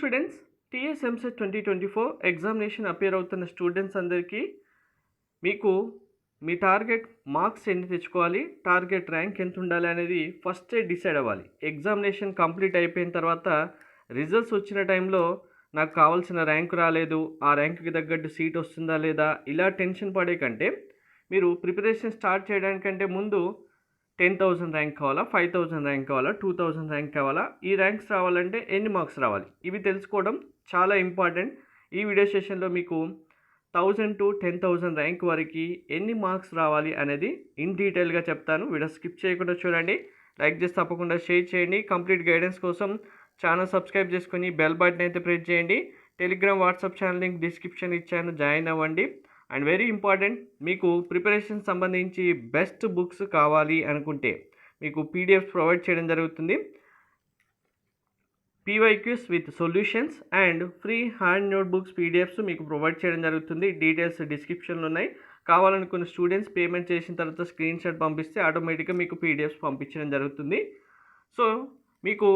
Students, TS EAMCET 2024 examination appear అవుతున్న students అందరికీ మీకు మీ టార్గెట్ మార్క్స్ ఎన్ని తెచ్చుకోవాలి, టార్గెట్ ర్యాంక్ ఎంత ఉండాలి అనేది ఫస్టే డిసైడ్ అవ్వాలి. ఎగ్జామినేషన్ కంప్లీట్ అయిపోయిన తర్వాత రిజల్ట్స్ వచ్చిన టైంలో నాకు కావాల్సిన ర్యాంక్ రాలేదు, ఆ ర్యాంక్కి తగ్గట్టు సీట్ వస్తుందా లేదా ఇలా టెన్షన్ పడే కంటే మీరు ప్రిపరేషన్ స్టార్ట్ చేయడానికంటే ముందు 10,000 ర్యాంక్ కావాలా, 5,000 ర్యాంక్ కావాలా, 2,000 ర్యాంక్ కావాలా, ఈ ర్యాంక్స్ రావాలంటే ఎన్ని మార్క్స్ రావాలి, ఇవి తెలుసుకోవడం చాలా ఇంపార్టెంట్. ఈ వీడియో సెషన్లో మీకు 1000 to 10,000 ర్యాంక్ వరకు ఎన్ని మార్క్స్ రావాలి అనేది ఇన్ డీటెయిల్గా చెప్తాను. వీడియో స్కిప్ చేయకుండా చూడండి, లైక్ చేసి తప్పకుండా షేర్ చేయండి. కంప్లీట్ గైడెన్స్ కోసం ఛానల్ సబ్స్క్రైబ్ చేసుకొని బెల్ బటన్ అయితే ప్రెస్ చేయండి. Telegram, WhatsApp channel link description ఇచ్చాను, జాయిన్ అవ్వండి. అండ్ వెరీ ఇంపార్టెంట్, మీకు ప్రిపరేషన్ సంబంధించి బెస్ట్ బుక్స్ కావాలి అనుకుంటే మీకు పీడిఎఫ్స్ ప్రొవైడ్ చేయడం జరుగుతుంది. PYQs with solutions and free hand note books PDFs మీకు ప్రొవైడ్ చేయడం జరుగుతుంది. డీటెయిల్స్ డిస్క్రిప్షన్లో ఉన్నాయి. కావాలనుకున్న స్టూడెంట్స్ పేమెంట్ చేసిన తర్వాత స్క్రీన్ షాట్ పంపిస్తే ఆటోమేటిక్గా మీకు పీడిఎఫ్స్ పంపించడం జరుగుతుంది. సో మీకు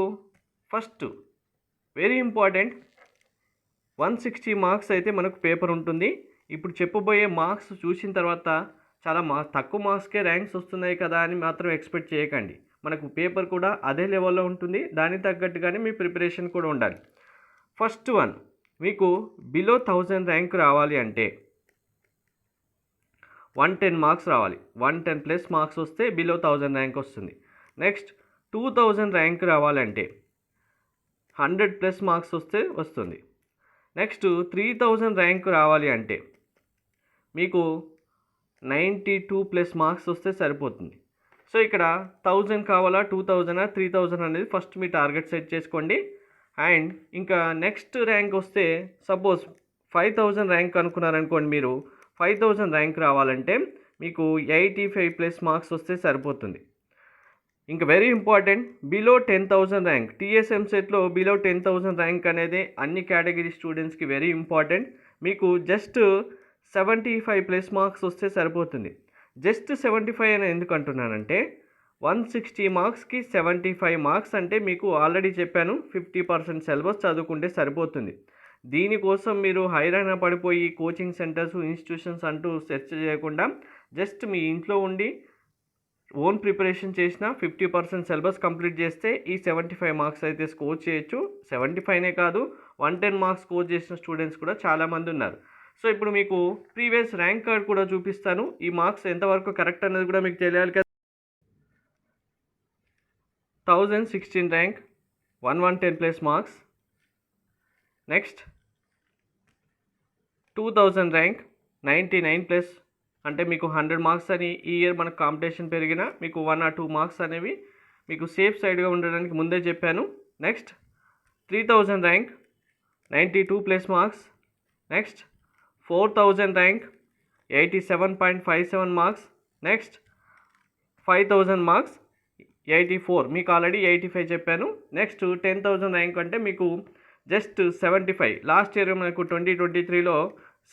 ఫస్ట్ వెరీ ఇంపార్టెంట్ 160 మార్క్స్ అయితే మనకు పేపర్ ఉంటుంది. ఇప్పుడు చెప్పబోయే మార్క్స్ చూసిన తర్వాత చాలా తక్కువ మార్క్స్కే ర్యాంక్స్ వస్తున్నాయి కదా అని మాత్రం ఎక్స్పెక్ట్ చేయకండి. మనకు పేపర్ కూడా అదే లెవెల్లో ఉంటుంది, దానికి తగ్గట్టుగానే మీ ప్రిపరేషన్ కూడా ఉండాలి. ఫస్ట్ వన్, మీకు బిలో 1000 ర్యాంక్ రావాలి అంటే 110 మార్క్స్ రావాలి. 110 ప్లస్ మార్క్స్ వస్తే బిలో 1000 ర్యాంక్ వస్తుంది. నెక్స్ట్ 2000 ర్యాంక్ రావాలంటే 100 ప్లస్ మార్క్స్ వస్తే వస్తుంది. నెక్స్ట్ 3000 ర్యాంక్ రావాలి అంటే మీకు 92 ప్లస్ మార్క్స్ వస్తే సరిపోతుంది. సో ఇక్కడ 1000 కావాలా, 2000, 3000 అనేది ఫస్ట్ మీ టార్గెట్ సెట్ చేసుకోండి. అండ్ ఇంకా నెక్స్ట్ ర్యాంక్ వస్తే సపోజ్ 5000 ర్యాంక్ అనుకున్నారనుకోండి, మీరు 5000 ర్యాంక్ రావాలంటే మీకు 85 ప్లస్ మార్క్స్ వస్తే సరిపోతుంది. ఇంకా వెరీ ఇంపార్టెంట్, బిలో 10,000 ర్యాంక్ టీఎస్ఎంసెట్లో బిలో 10,000 ర్యాంక్ అనేది అన్ని కేటగిరీ స్టూడెంట్స్కి వెరీ ఇంపార్టెంట్. మీకు జస్ట్ 75 ప్లస్ మార్క్స్ వస్తే సరిపోతుంది. జస్ట్ 75 అని ఎందుకు అంటున్నానంటే 160 మార్క్స్కి 75 మార్క్స్ అంటే మీకు ఆల్రెడీ చెప్పాను 50% సిలబస్ చదువుకుంటే సరిపోతుంది. దీనికోసం మీరు హైరాణ పడిపోయి కోచింగ్ సెంటర్స్, ఇన్స్టిట్యూషన్స్ అంటూ సెర్చ్ చేయకుండా జస్ట్ మీ ఇంట్లో ఉండి ఓన్ ప్రిపరేషన్ చేసిన 50% సిలబస్ కంప్లీట్ చేస్తే ఈ 75 మార్క్స్ అయితే స్కోర్ చేయొచ్చు. 75నే కాదు, 110 మార్క్స్ స్కోర్ చేసిన స్టూడెంట్స్ కూడా చాలామంది ఉన్నారు. సో ఇప్పుడు మీకు ప్రీవియస్ ర్యాంక్ కార్డ్ కూడా చూపిస్తాను. ఈ మార్క్స్ ఎంతవరకు కరెక్ట్ అనేది కూడా మీకు తెలియాలి కదా. 1016 rank 110 plus marks. Next 2000 rank 99 plus, అంటే మీకు 100 మార్క్స్ అని ఈ ఇయర్ మనకు కాంపిటీషన్ పెరిగినా మీకు 1 or 2 మార్క్స్ అనేవి మీకు సేఫ్ సైడ్గా ఉండడానికి ముందే చెప్పాను. Next 3000 rank 92 plus marks. Next 4000 rank 87.57 marks. Next 5000 marks 84, మీకు ఆల్రెడీ 85 చెప్పాను. నెక్స్ట్ 10,000 ర్యాంక్ అంటే మీకు జస్ట్ 75. లాస్ట్ ఇయర్ మనకు 2023లో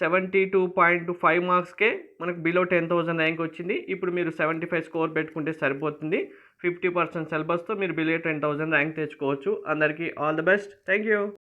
72.5 మార్క్స్కే మనకు బిలో 10,000 ర్యాంక్ వచ్చింది. ఇప్పుడు మీరు 75 స్కోర్ పెట్టుకుంటే సరిపోతుంది. 50% సిలబస్తో మీరు బిలో 10,000 ర్యాంక్ తెచ్చుకోవచ్చు. అందరికీ all the best. Thank you.